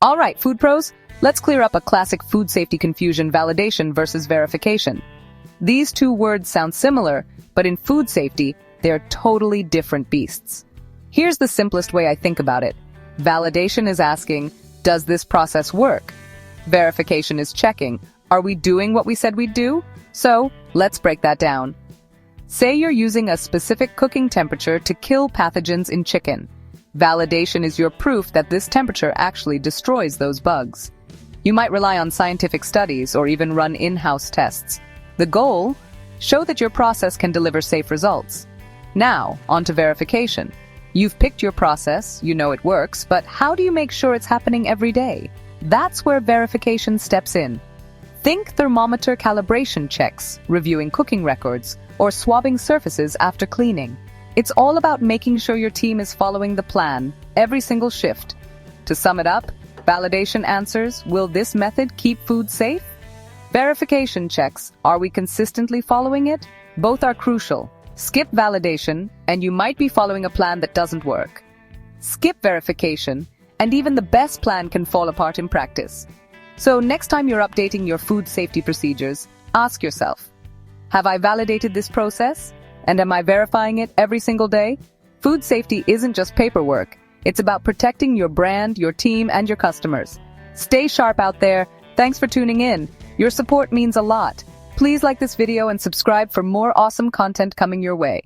All right, food pros, let's clear up a classic food safety confusion: validation versus verification. These two words sound similar, but in food safety, they're totally different beasts. Here's the simplest way I think about it. Validation is asking, does this process work? Verification is checking, are we doing what we said we'd do? So, let's break that down. Say you're using a specific cooking temperature to kill pathogens in chicken. Validation is your proof that this temperature actually destroys those bugs. You might rely on scientific studies or even run in-house tests. The goal? Show that your process can deliver safe results. Now, on to verification. You've picked your process, you know it works, but how do you make sure it's happening every day? That's where verification steps in. Think thermometer calibration checks, reviewing cooking records, or swabbing surfaces after cleaning. It's all about making sure your team is following the plan every single shift. To sum it up, validation answers, will this method keep food safe? Verification checks, are we consistently following it? Both are crucial. Skip validation, and you might be following a plan that doesn't work. Skip verification, and even the best plan can fall apart in practice. So next time you're updating your food safety procedures, ask yourself, have I validated this process? And am I verifying it every single day? Food safety isn't just paperwork. It's about protecting your brand, your team, and your customers. Stay sharp out there. Thanks for tuning in. Your support means a lot. Please like this video and subscribe for more awesome content coming your way.